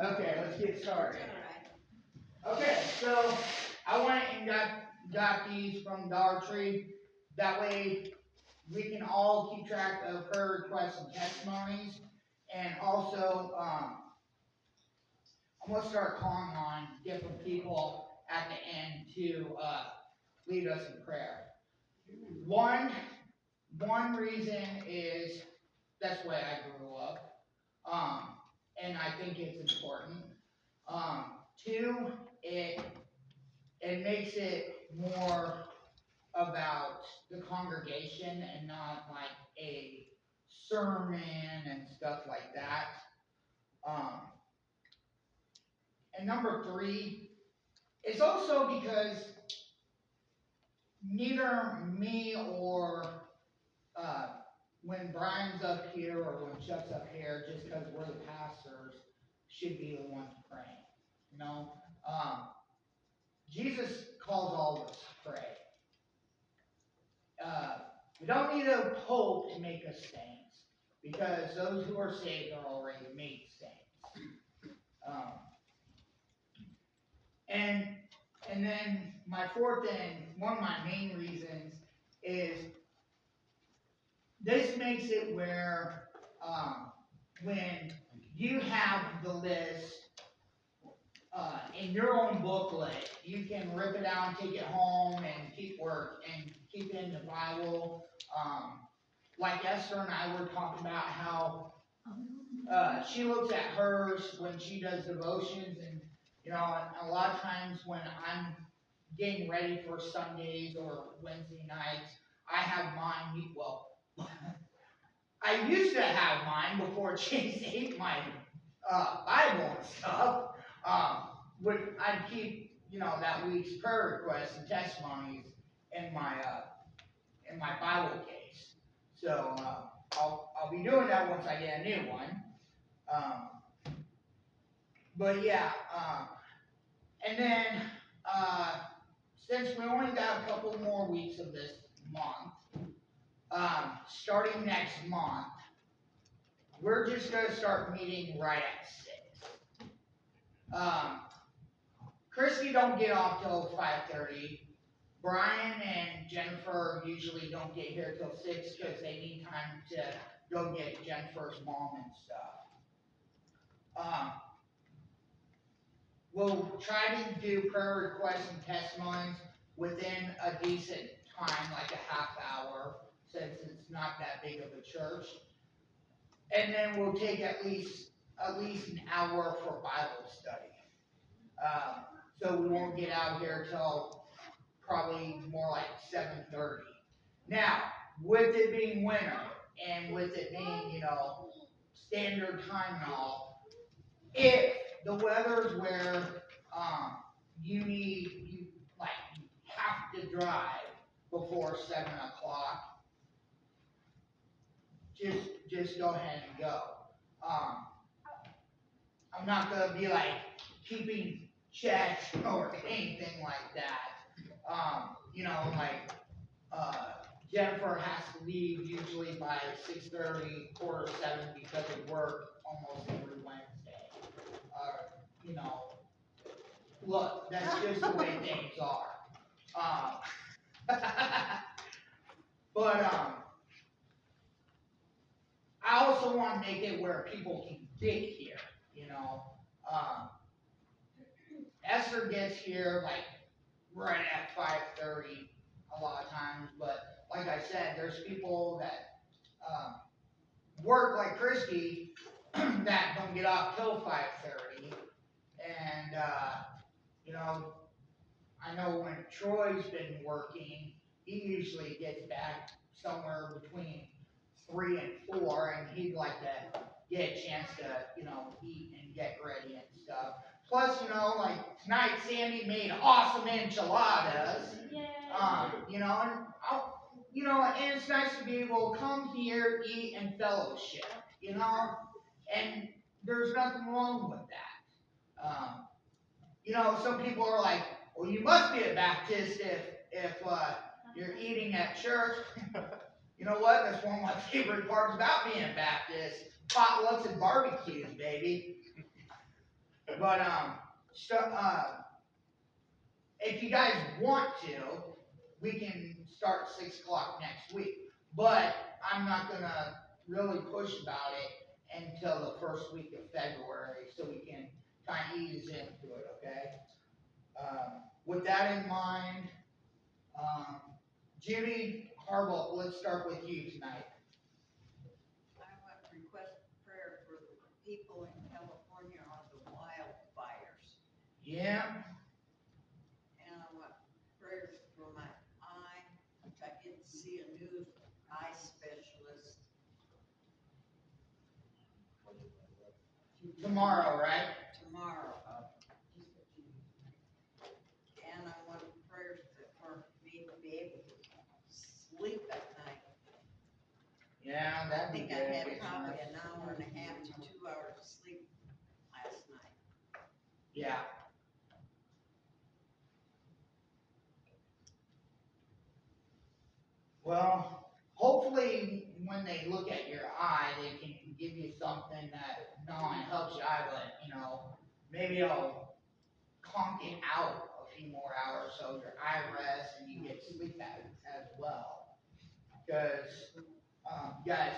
Okay, let's get started. Okay, so I went and got these from Dollar Tree. That way we can all keep track of prayer requests and testimonies. And also, I'm gonna start calling on different people at the end to lead us in prayer. One reason is that's the way I grew up, and I think it's important. Two, it makes it more about the congregation and not like a sermon and stuff like that. Um, and number three, it's also because neither me or uh, when Brian's up here or when Chuck's up here, just because we're the pastors, should be the ones praying. You know, Jesus calls all of us to pray. We don't need a pope to make us saints, because those who are saved are already made saints. And then my fourth and one of my main reasons is this makes it where when you have the list in your own booklet, you can rip it out and take it home and keep it in the Bible. Like Esther and I were talking about how she looks at hers when she does devotions, and a lot of times when I'm getting ready for Sundays or Wednesday nights, I have mine. Well, I used to have mine before Chase ate my Bible and stuff. I'd keep that week's prayer requests and testimonies in my Bible case. So I'll be doing that once I get a new one. But yeah, and then since we only got a couple more weeks of this month, starting next month, we're just going to start meeting right at 6. Christy don't get off till 5:30. Brian and Jennifer usually don't get here till 6 because they need time to go get Jennifer's mom and stuff. We'll try to do prayer requests and testimonies within a decent time, like a half hour, since it's not that big of a church. And then we'll take at least an hour for Bible study. So we won't get out here till probably more like 7:30. Now, with it being winter and with it being, standard time and all, if the weather's where you have to drive before 7 o'clock, just go ahead and go. I'm not gonna be like keeping checks or anything like that. Jennifer has to leave usually by 6:30, 6:45 because of work almost every Wednesday. Look, that's just the way things are. But I also want to make it where people can get here. Esther gets here like right at 5:30 a lot of times, but like I said, there's people that work like Christy that don't get off till 5:30, and I know when Troy's been working, he usually gets back somewhere between 3 and 4, and he'd like to get a chance to eat and get ready and stuff. Plus, like tonight, Sandy made awesome enchiladas. And it's nice to be able to come here, eat, and fellowship. And there's nothing wrong with that. Some people are like, well, you must be a Baptist if you're eating at church. You know what? That's one of my favorite parts about being a Baptist. Potlucks and barbecues, baby. But so if you guys want to, we can start 6 o'clock next week. But I'm not gonna really push about it until the first week of February, so we can kind of ease into it. Okay. With that in mind, Judy Harbaugh, let's start with you tonight. I want to request prayer for the people in California on the wildfires. Yeah. And I want prayers for my eye, which I did see a new eye specialist. Tomorrow, right? Tomorrow. And I want prayers for me to be able to sleep at night. Yeah, I that'd be think I good. had probably an hour and a half to 2 hours of sleep last night. Yeah. Well, hopefully when they look at your eye, they can give you something that not only helps your eye, but, maybe it'll conk it out a few more hours so your eye rests and you get sleep as well. Because, guys,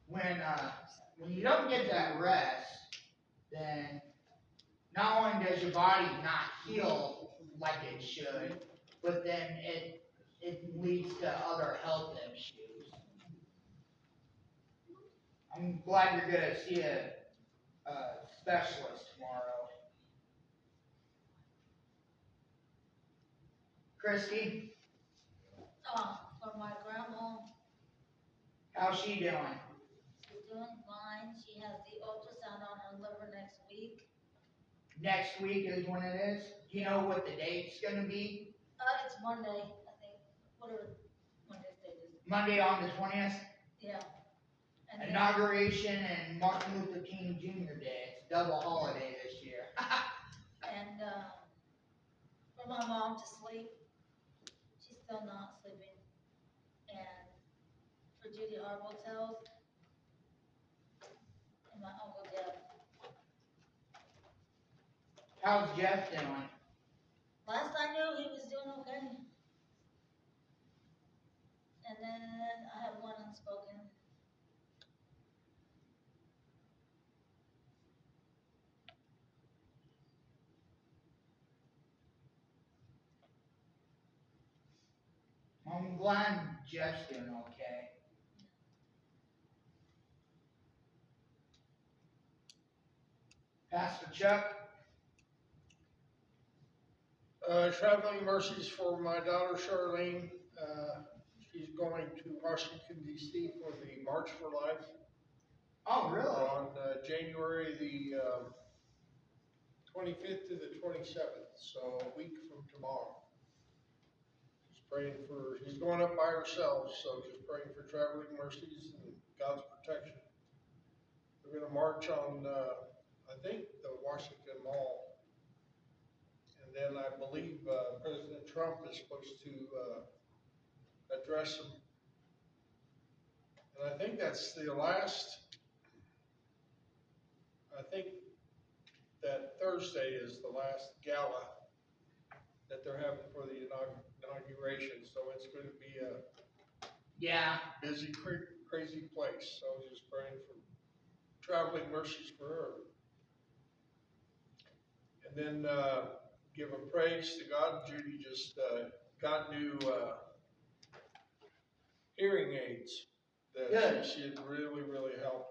when you don't get that rest, then not only does your body not heal like it should, but then it leads to other health issues. I'm glad you're gonna see a specialist tomorrow. Christy, For my grandma, how's she doing? she's doing fine. She has the ultrasound on her liver next week. Next week is when it is. Do you know what the date's gonna be? It's Monday, I think. Whatever Monday's date is. Monday on the 20th. Yeah. And then, Inauguration and Martin Luther King Jr. Day. It's a double holiday this year. and for my mom to sleep, she's still not sleeping. And for Judy Harbaugh's health, and my Uncle Jeff. How's Jeff doing? Last I knew, he was doing okay. And then I have one unspoken. I'm glad Jeff's doing okay. Pastor Chuck? Traveling mercies for my daughter Charlene. She's going to Washington D.C. for the March for Life Oh, really? on January the 25th to the 27th, so a week from tomorrow. She's going up by herself, so just praying for traveling mercies and God's protection. We're going to march on, I think, the Washington Mall. And then I believe President Trump is supposed to address them. And I think that's the last, I think that Thursday is the last gala that they're having for the inauguration. So it's going to be a busy, crazy place. So just praying for traveling mercies for her. And then give a praise to God. Judy just got new hearing aids that should really, really help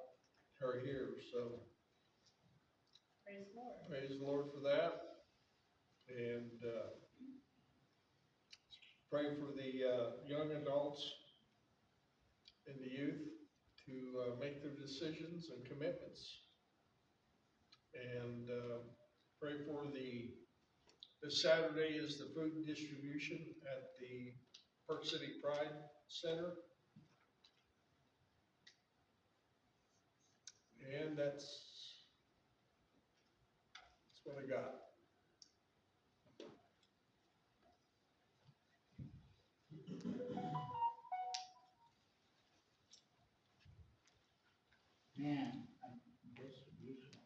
her hear. So Praise the Lord. praise the Lord for that. And pray for the young adults and the youth to make their decisions and commitments. And pray for this Saturday is the food distribution at the Park City Pride Center. And that's what I got. Man, distribution.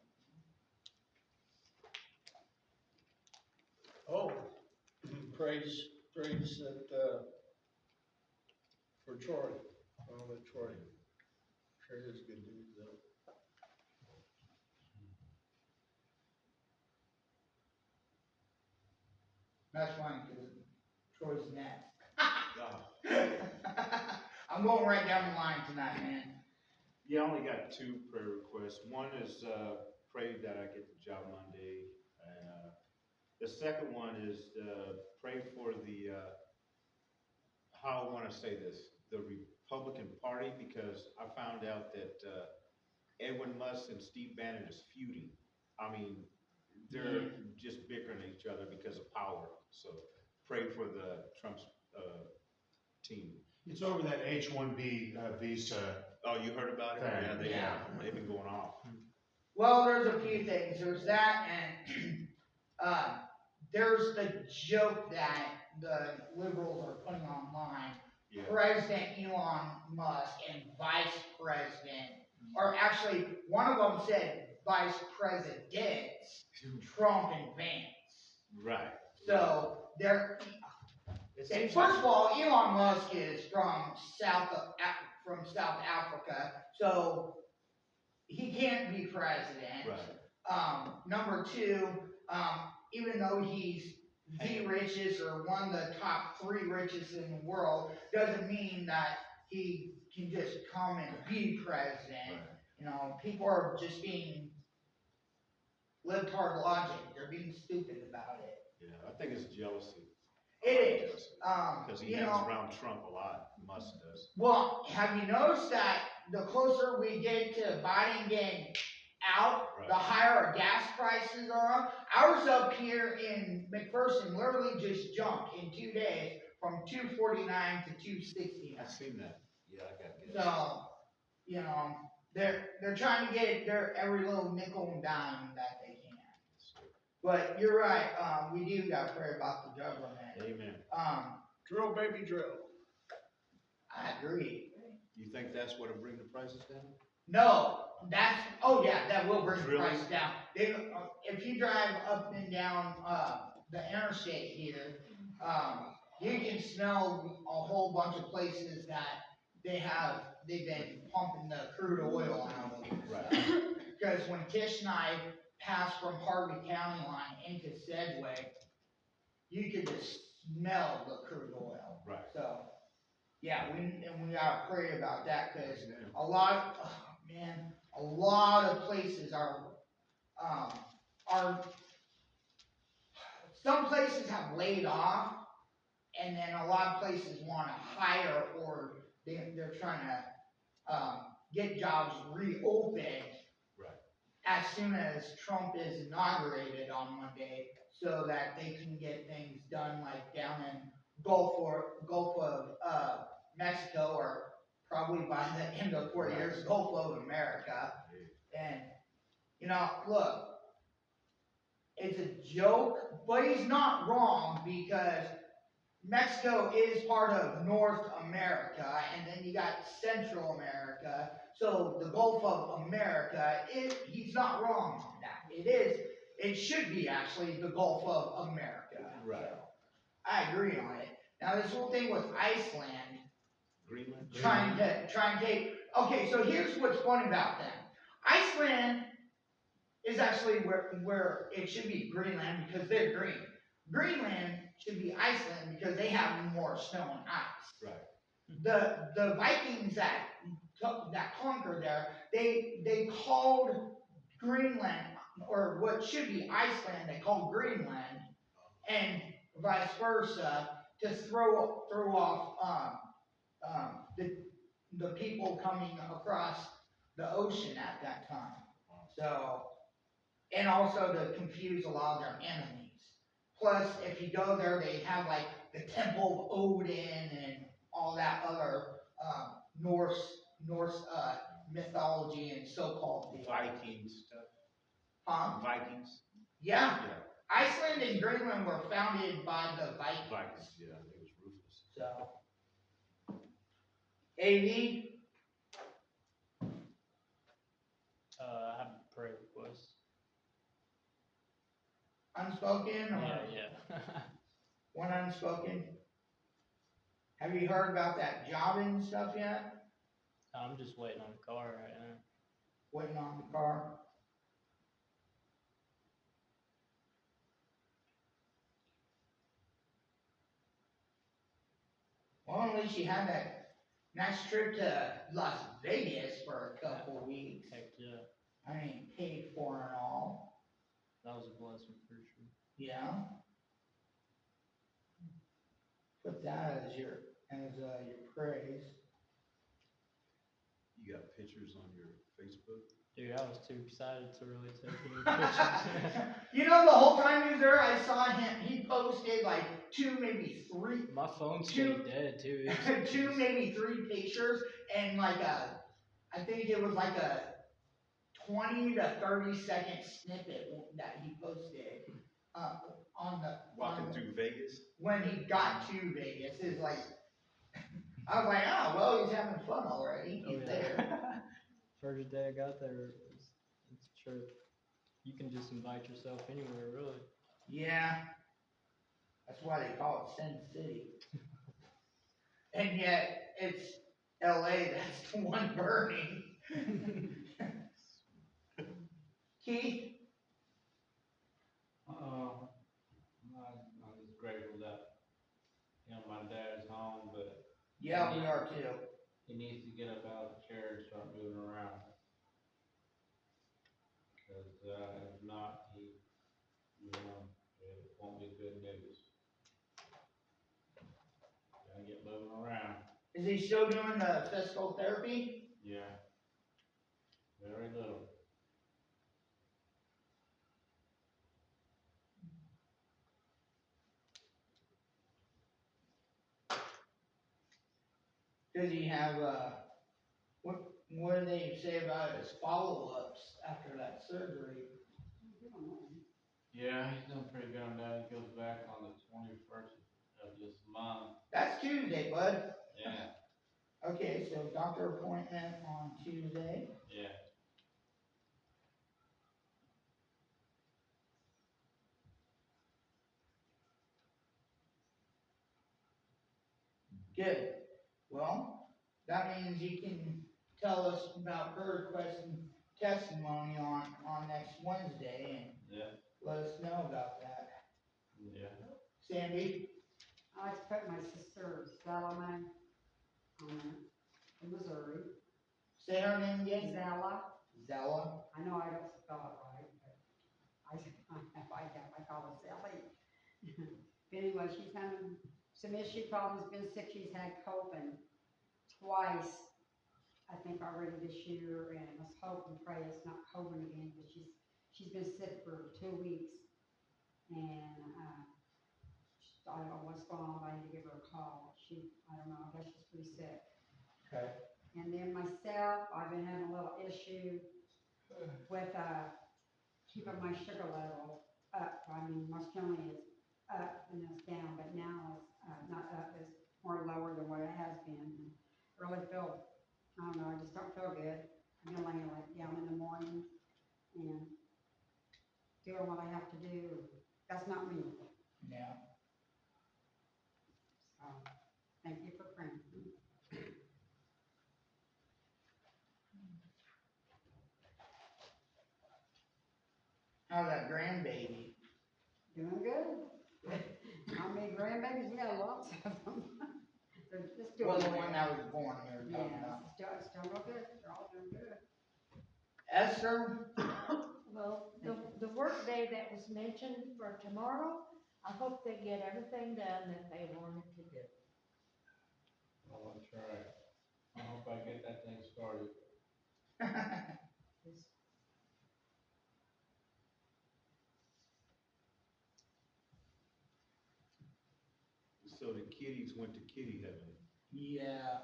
praise that, for Troy. I'll let Troy share his good news though. That's fine, cause Troy's next. Yeah. I'm going right down the line tonight, man. Yeah, I only got two prayer requests. One is, pray that I get the job Monday. And, the second one is, pray for the, how I wanna say this, the Republican Party, because I found out that, Edwin Musk and Steve Bannon is feuding. I mean, they're just bickering at each other because of power. So pray for the Trump's, team. It's over that H-1B visa. Oh, you heard about it? Thing. Yeah, they've been going off. Well, there's a few things. There's that, and there's the joke that the liberals are putting online. Yeah. President Elon Musk and Vice President, or actually, one of them said Vice Presidents, Trump and Vance. Right. So they're. It And seems first like- of all, Elon Musk is from South Africa, so he can't be president. Right. Number two, even though he's the richest or one of the top 3 richest in the world, doesn't mean that he can just come and be president. Right. You know, people are just being libtard logic. They're being stupid about it. Yeah, I think it's jealousy. It is. Because he You hangs know, around Trump a lot, Musk does. well, have you noticed that the closer we get to Biden getting out, Right. the higher our gas prices are? Ours up here in McPherson literally just jumped in 2 days from $2.49 to $2.69. I've seen that. Yeah, I got gas. So, you know, they're trying to get their every little nickel and dime that they can. But you're right, we do gotta pray about the government. Amen. Drill, baby, drill. I agree. You think that's what'll bring the prices down? No, oh yeah, that will bring the Really? price down. If you drive up and down, the interstate here, you can smell a whole bunch of places that they've been pumping the crude oil out of. Right. Because when Tish and I passed from Harvey County line into Sedgwick, you could just smell the crude oil. Right. So, yeah, we gotta pray about that, cause Yeah. a lot of places are, some places have laid off, and then a lot of places wanna hire, or they're trying to, get jobs reopened. Right. As soon as Trump is inaugurated on Monday, so that they can get things done like down in Gulf of Mexico, or probably by the end of 4 years, Gulf of America. And, you know, look, it's a joke, but he's not wrong, because Mexico is part of North America, and then you got Central America, so the Gulf of America, he's not wrong on that. It should be actually the Gulf of America. Right. So, I agree on it. Now, this whole thing with Iceland, Greenland? trying to take, okay, so here's what's funny about them. Iceland is actually where it should be Greenland, because they're green. Greenland should be Iceland because they have more snow and ice. Right. The Vikings that conquered there, they called Greenland, or what should be Iceland, they called Greenland, and vice versa, to throw off the people coming across the ocean at that time. So, and also to confuse a lot of their enemies. Plus, if you go there, they have like the Temple of Odin and all that other Norse mythology and so-called Vikings stuff. Huh? Vikings. Yeah. Yeah. Iceland and Greenland were founded by the Vikings. Vikings, yeah, I think it was Rufus. So. AV, I have a prayer request. unspoken, or? Yeah. One unspoken. Have you heard about that jobbing stuff yet? I'm just waiting on the car right now. Waiting on the car. Well, at least you had that nice trip to Las Vegas for a couple weeks. Heck yeah, I mean, paid for and all. that was a blessing for sure. Yeah. Put that as your praise. You got pictures on your Facebook? Dude, I was too excited to really take any pictures. You know, the whole time he was there, I saw him. He posted like 2, maybe 3. My phone Two- stayed dead too. 2, maybe 3 pictures, and like I think it was like a 20 to 30-second snippet that he posted on the Walking through Vegas? when he got to Vegas. Is like, I was like, oh well, he's having fun already. He's there. First day I got there, it's a trip. You can just invite yourself anywhere, really. Yeah, that's why they call it Sin City. And yet it's LA that's the one burning. Keith? I'm just grateful that, my dad's home, but Yeah, we are too. he needs to get up out of the chair and start moving around. Because, if not, it won't be good news. Gotta get moving around. Is he still doing the physical therapy? Yeah. Very little. Does he have, what do they say about his follow-ups after that surgery? Yeah, he's doing pretty good on that. He goes back on the 21st of this month. That's Tuesday, bud. Yeah. Okay, so doctor appointment on Tuesday. Yeah. Good. Well, that means you can tell us about prayer request and testimony on next Wednesday and Yeah. let us know about that. Yeah. Sandy? I like to put my sister Zella in Missouri. Say her name again? Zella. Zella? I know I don't spell it right, but I call her Sally. But anyway, she's having some issue problems, been sick, she's had COVID twice, I think already this year, and let's hope and pray it's not COVID again, but she's been sick for 2 weeks. And, I don't know what's going on, I need to give her a call. I don't know, I guess she's pretty sick. Okay. And then myself, I've been having a little issue with, keeping my sugar level up. I mean, most generally it's up and it's down, but now it's, not up, it's more lower than what it has been. And I really feel, I don't know, I just don't feel good. I've been laying like down in the morning and doing what I have to do. That's not me. Yeah. So, thank you for praying for me. How's that grandbaby? Doing good. How many grandbabies? We got lots of them. They're just doing Well, the good. one that was born we were talking Yeah, about. it's doing real good. They're all doing good. Esther? Well, the work day that was mentioned for tomorrow, I hope they get everything done that they wanted to do. Oh, that's right. I hope I get that thing started. So the kiddies went to kitty heaven. Yeah.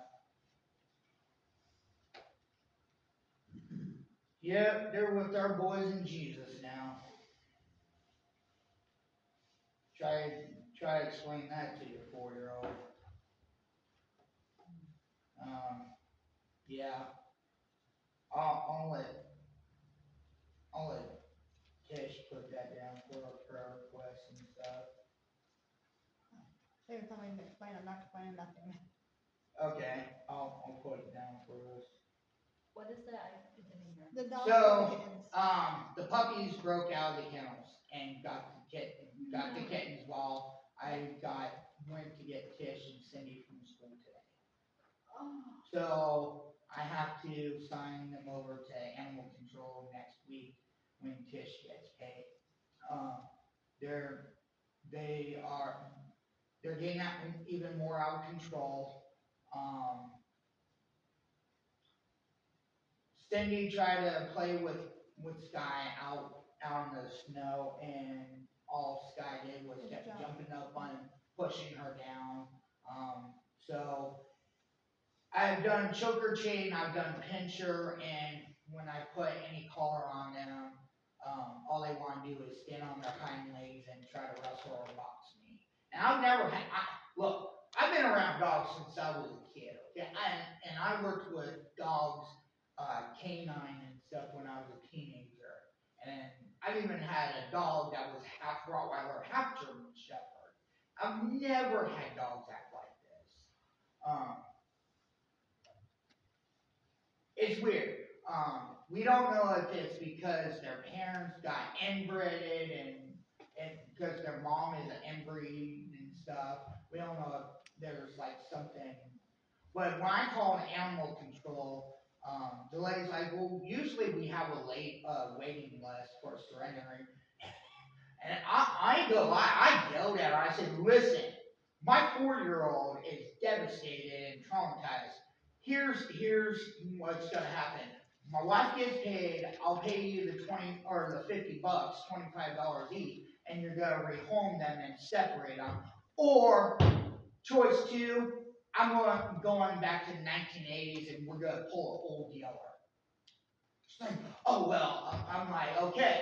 Yep, they're with our boys in Jesus now. Try to explain that to your 4-year-old. Yeah. I'll let Tish put that down for our prayer requests and stuff. They were telling me to explain, I'm not explaining nothing. Okay, I'll put it down for us. What is that? I didn't hear. The dogs So, and the kittens. The puppies broke out of the kennels and got the kittens while I went to get Tish and Cindy from school today. Oh, So I have to sign them over to animal control next week when Tish gets paid. They're getting out even more out of control. Cindy tried to play with Sky out in the snow, and all Sky did was kept jumping up on and pushing her down. So I've done choker chain, I've done pincher, and when I put any collar on them, all they want to do is stand on their hind legs and try to wrestle or box me. And look, I've been around dogs since I was a kid, okay? And I worked with dogs, canine and stuff when I was a teenager. And I've even had a dog that was half Rottweiler, half German Shepherd. I've never had dogs act like this. It's weird. We don't know if it's because their parents got inbreded and because their mom is an inbreed and stuff. We don't know if there's like something. But when I call an animal control, the lady's like, well, usually we have a waiting list for surrendering. And I ain't gonna lie, I yelled at her. I said, listen, my 4-year-old is devastated and traumatized. Here's what's gonna happen. My wife gets paid, I'll pay you the 20 or the $50, $25 each, and you're gonna rehome them and separate them. Or choice 2, I'm going back to the 1980s and we're gonna pull an old yeller. She's like, oh well, I'm like, okay.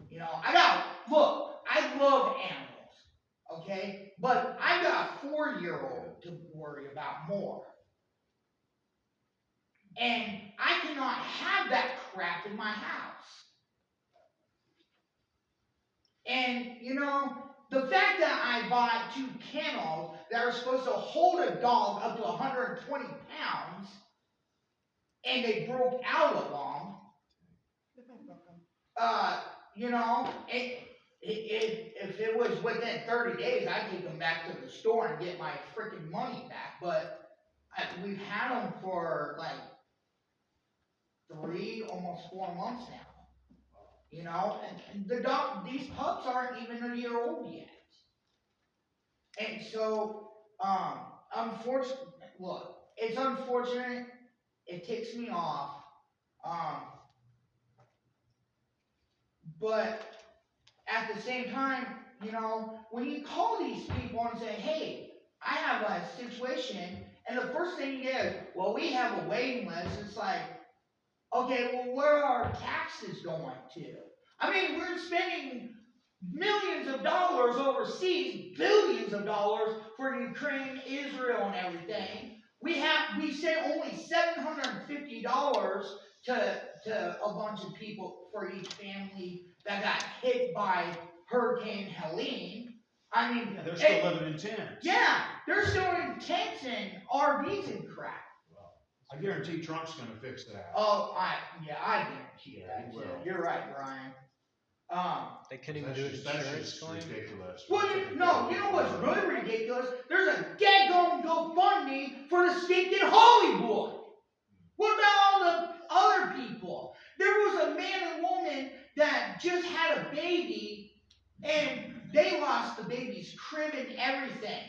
You know, I love animals, okay? But I got a 4-year-old to worry about more. And I cannot have that crap in my house. And, you know, the fact that I bought 2 kennels that are supposed to hold a dog up to 120 pounds, and they broke out of them, you know, if it was within 30 days, I'd take them back to the store and get my freaking money back. But we've had them for like 3, almost 4 months now. You know, and these pups aren't even a year old yet. And so, it's unfortunate. It ticks me off. But at the same time, you know, when you call these people and say, hey, I have a situation, and the first thing you get is, well, we have a waiting list. It's like, okay, well, where are our taxes going to? I mean, we're spending millions of dollars overseas, billions of dollars for Ukraine, Israel, and everything. We sent only $750 to a bunch of people for each family that got hit by Hurricane Helene. I mean, Yeah, they're still living in tents. Yeah, they're still in tents and RVs and crap. I guarantee Trump's gonna fix that. Oh, I guarantee Yeah, that. he will. You're right, Brian. They couldn't even do an That's insurance just claim? ridiculous. Well, you know what's really ridiculous? There's a daggone GoFundMe for the stinking Hollywood. What about all the other people? There was a man and woman that just had a baby, and they lost the baby's crib and everything.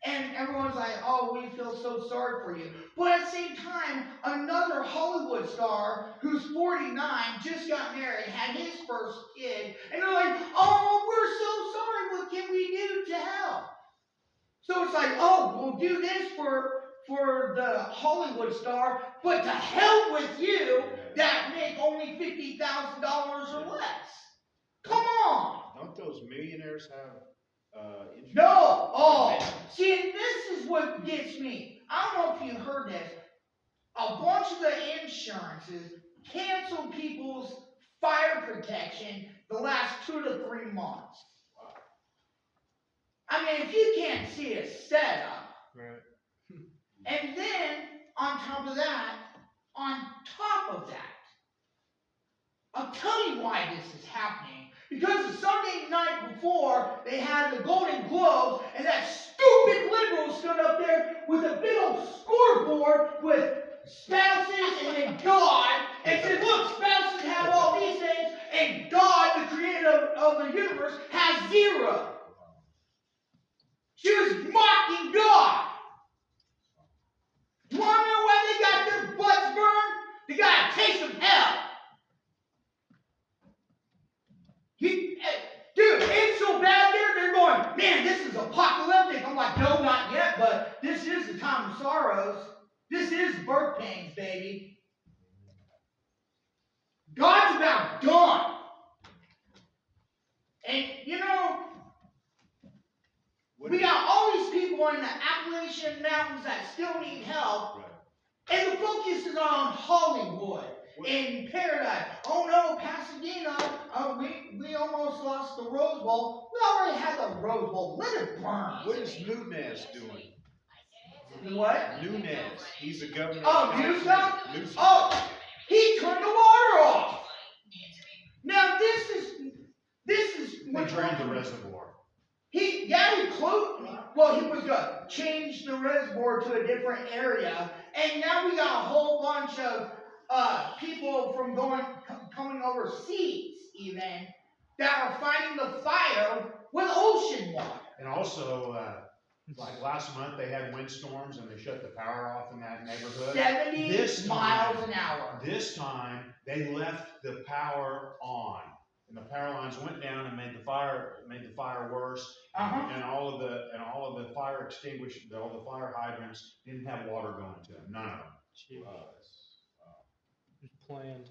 And everyone's like, oh, we feel so sorry for you. But at the same time, another Hollywood star who's 49 just got married, had his first kid, and they're like, oh, we're so sorry, what can we do to help? So it's like, oh, we'll do this for the Hollywood star, but to hell with you that make only $50,000 or less. Come on. Don't those millionaires have insurance? No! Oh! See, and this is what gets me. I don't know if you heard this. A bunch of the insurances canceled people's fire protection the last 2 to 3 months. I mean, if you can't see a setup, Right. and then on top of that, I'll tell you why this is happening. Because the Sunday night before, they had the Golden Globes, and that stupid liberal stood up there with a big old scoreboard with spouses and then God, and said, look, spouses have all these things, and God, the creator of the universe, has 0. She was mocking God. You want to know why they got their butts burned? They got a taste of hell. Dude, it's so bad there, they're going, man, this is apocalyptic. I'm like, no, not yet, but this is the time of sorrows. This is birth pains, baby. God's about done. And, you know, we got all these people in the Appalachian Mountains that still need help. Right. And the focus is on Hollywood and Paradise. Oh no, Pasadena, we almost lost the Rose Bowl. We already had the Rose Bowl. Let it burn. What is Nunez doing? What? Nunez. He's the governor. Oh, of Newsom? California. Newsom. Oh, he turned the water off. Now this is They drained the reservoir. he closed. Well, he was gonna change the reservoir to a different area, and now we got a whole bunch of people from coming overseas, even that are fighting the fire with ocean water. And also, like last month, they had windstorms and they shut the power off in that neighborhood. 70 This miles time- an hour. This time, they left the power on. And the power lines went down and made the fire worse. Uh-huh. And all of the fire extinguishers, all the fire hydrants didn't have water going to them. None of them. Gee, it's planned.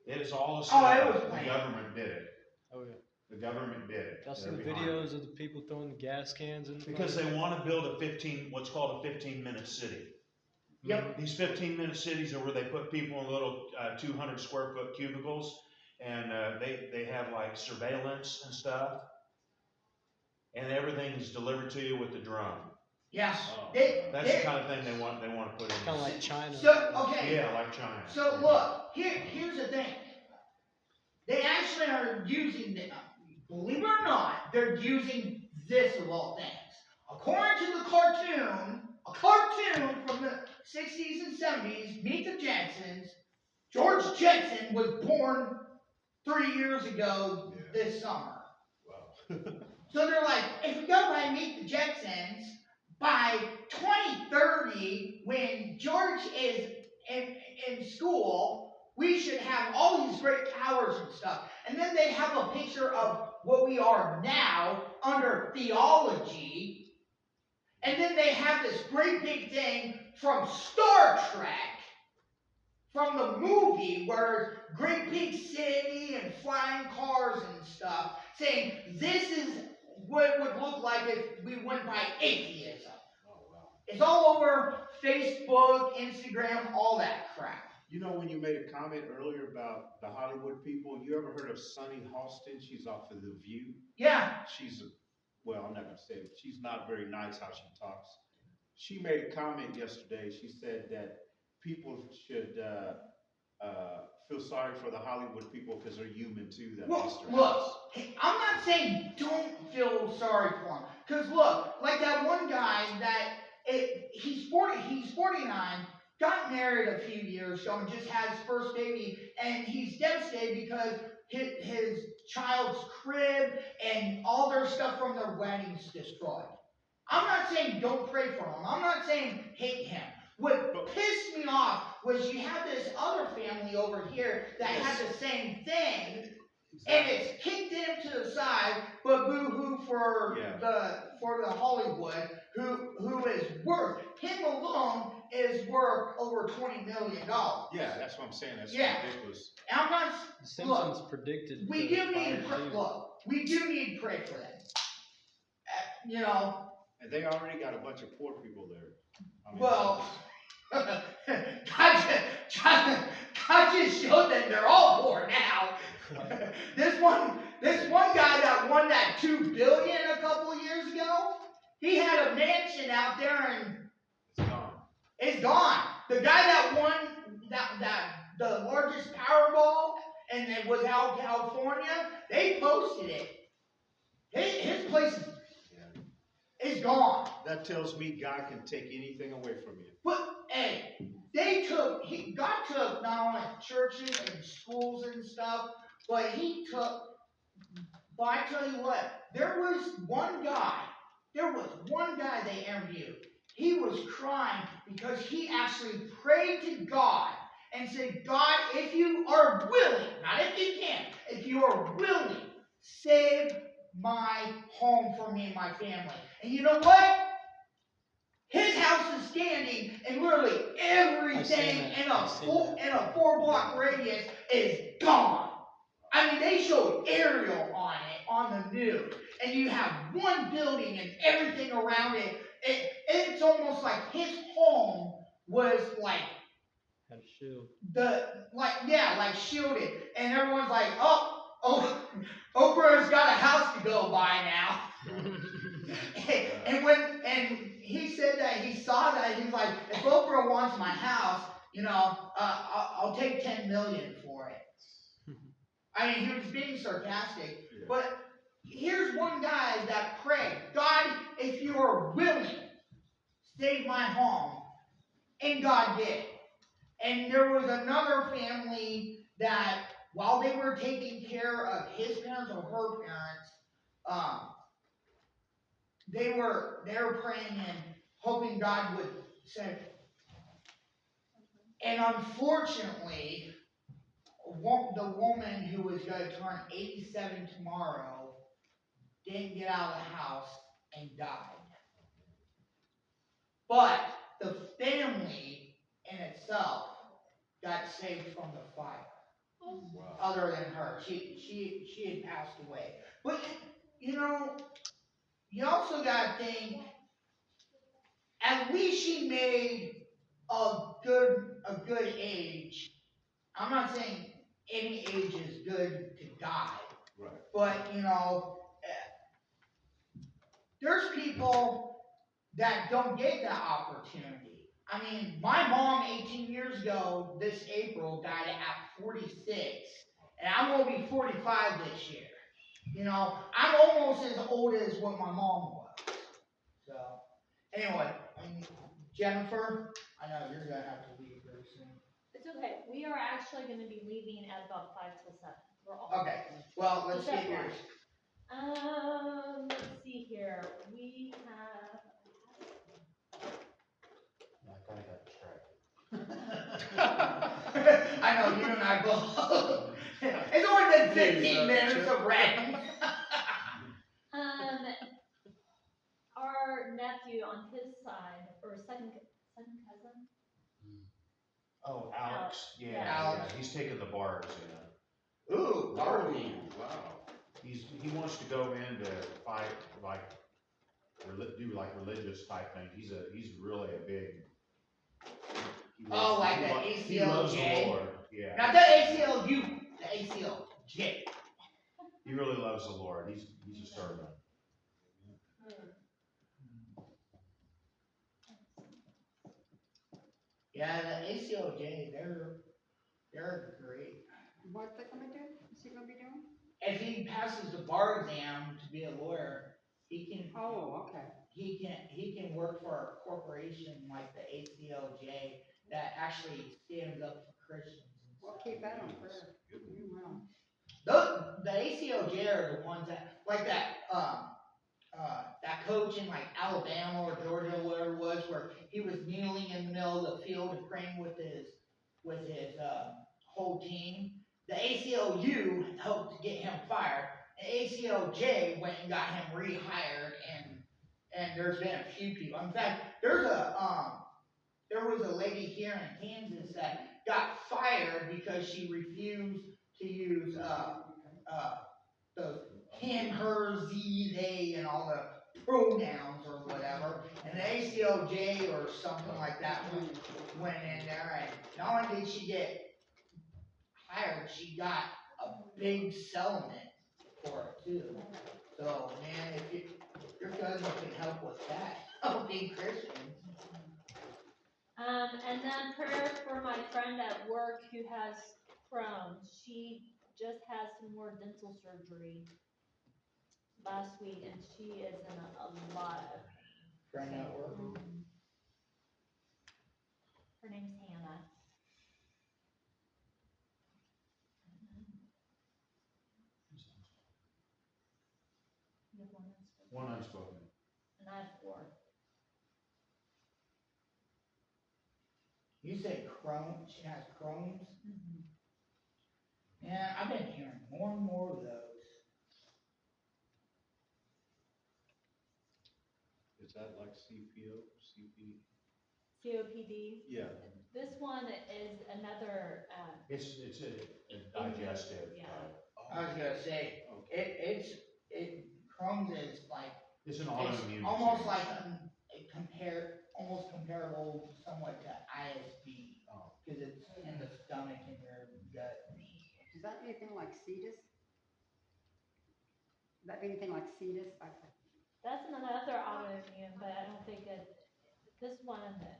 It is all a Oh, it setup. was The planned. government did it. Oh yeah. The government did it. Got They're some behind videos it. of the people throwing the gas cans in. Because they want to build what's called a 15-minute city. Yep. These 15-minute cities are where they put people in little 200 square foot cubicles, and they have like surveillance and stuff, and everything is delivered to you with the drone. Yeah. Oh. That's the kind of thing they want to put in. Kind of like China. So okay. Yeah, like China. So look, here's the thing. They actually are using, believe it or not, they're using this of all things. According to the cartoon, a cartoon from the 60s and 70s, Meet the Jetsons, George Jetson was born 3 years ago this summer. Wow. So they're like, if we go by Meet the Jetsons, by 2030, when George is in school, we should have all these great powers and stuff. And then they have a picture of what we are now under theology. And then they have this great big thing from Star Trek, from the movie, where great big city and flying cars and stuff, saying this is what it would look like if we went by atheism. Oh, wow. It's all over Facebook, Instagram, all that crap. You know, when you made a comment earlier about the Hollywood people, you ever heard of Sunny Hostin? She's off of The View. Yeah. Well, I'm not going to say it. She's not very nice how she talks. She made a comment yesterday. She said that people should feel sorry for the Hollywood people because they're human too. That lost their house. Look, I'm not saying don't feel sorry for him. Because look, like that one guy he's 49, got married a few years ago and just had his first baby, and he's devastated because his child's crib and all their stuff from their wedding's destroyed. I'm not saying don't pray for him. I'm not saying hate him. What pissed me off was you have this other family over here that had the same thing, and it's kicked him to the side, but boo-hoo for the Hollywood, who is worth, him alone is worth over $20 million. Yeah, that's what I'm saying. That's ridiculous. And I'm not, The Simpsons predicted. we the do need to fire pray, too. we do need to pray for them. You know, And they already got a bunch of poor people there. I mean, well, God just showed them they're all poor now. This one guy that won that $2 billion a couple of years ago, he had a mansion out there and It's gone. it's gone. The guy that won the largest Powerball and it was out in California, they posted it. His place is gone. That tells me God can take anything away from you. But hey, God took not only churches and schools and stuff, but I tell you what, there was one guy they interviewed. He was crying because he actually prayed to God and said, God, if you are willing, not if you can, if you are willing, save my home for me and my family. And you know what? His house is standing, and literally everything in a 4-block radius is gone. I mean, they showed aerial on it on the news, and you have one building and everything around it. It's almost like his home was like Had a shield. like shielded, and everyone's like, oh, Oprah's got a house to go by now. and he said that he saw that, he's like, if Oprah wants my house, I'll take $10 million for it. I mean, he was being sarcastic, but here's one guy that prayed, God, if you are willing, save my home, and God did. And there was another family that, while they were taking care of his parents or her parents, they were praying and hoping God would send. And unfortunately, the woman who was going to turn 87 tomorrow didn't get out of the house and died. But the family in itself got saved from the fire. Wow. Other than her, she had passed away. But you also got to think, at least she made a good age. I'm not saying any age is good to die, Right. but there's people that don't get that opportunity. I mean, my mom 18 years ago, this April, died at 46, and I'm gonna be 45 this year. I'm almost as old as what my mom was. So, anyway, Jennifer, I know you're gonna have to leave very soon. It's okay, we are actually gonna be leaving at about 5 till 7. We're all. Okay, well, let's Is that get yours. Let's see here, we have. I kinda got distracted. I know, you and I both. It's only been 15 minutes of ranting. Our nephew on his side, or second cousin, Oh, Alex, yeah, Alex. he's taking the bars, yeah. Ooh, Barbie. Wow. He wants to go into fight, do religious type things. He's really a big. Like the He loves the ACLJ. Lord, yeah. Not the ACLU, the ACLJ. He really loves the Lord. He's a servant. Yeah, the ACLJ, they're great. What's that gonna do? What's he gonna be doing? If he passes the bar exam to be a lawyer, he can Oh, okay. he can work for a corporation like the ACLJ that actually stands up for Christians and We'll stuff. keep that on prayer. We will. The ACLJ are the ones that, like that coach in like Alabama or Georgia, whatever it was, where he was kneeling in the middle of the field and praying with his whole team. The ACLU helped to get him fired. The ACLJ went and got him rehired, and there's been a few people. In fact, there was a lady here in Kansas that got fired because she refused to use those him, her, ze, they, and all the pronouns or whatever. And the ACLJ or something like that went in there, and not only did she get hired, she got big settlement for it too. So, man, if your cousin can help with that, helping Christians. And then prayer for my friend at work who has Crohn's. She just had some more dental surgery last week, and she is in a lot of pain. Friend at work. Her name's Hannah. You have one unspoken? One unspoken. And I have 4. You say Crohn's, she has Crohn's? Yeah, I've been hearing more and more of those. Is that like CPO, CP? COPD. Yeah. This one is another, It's a digestive. Yeah. I was gonna say, Crohn's is like, It's an it's autoimmune. almost disease. like almost comparable somewhat to ISD. Oh. Cause it's in the stomach and your gut. Is that anything like cetus? Is that anything like cetus? that's another autoimmune, but I don't think this one, I think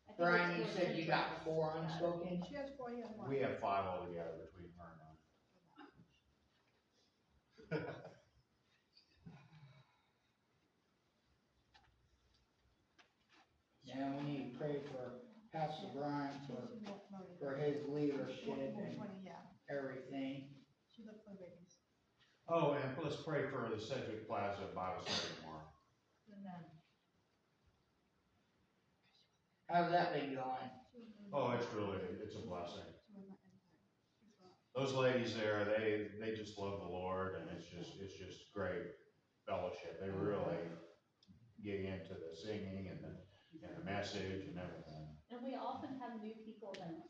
it's Brian, you more said you got symptoms. 4 unspoken? She has 4 young ones. We have 5 altogether between her and I. Yeah, we need to pray for Pastor Brian for his leadership and Yeah, everything. she looked for babies. Oh, and let's pray for the Sedgwick Plaza Bible study tomorrow. How's that been going? Oh, it's a blessing. Those ladies there, they just love the Lord, and it's just great fellowship. They really get into the singing and the message and everything. And we often have new people that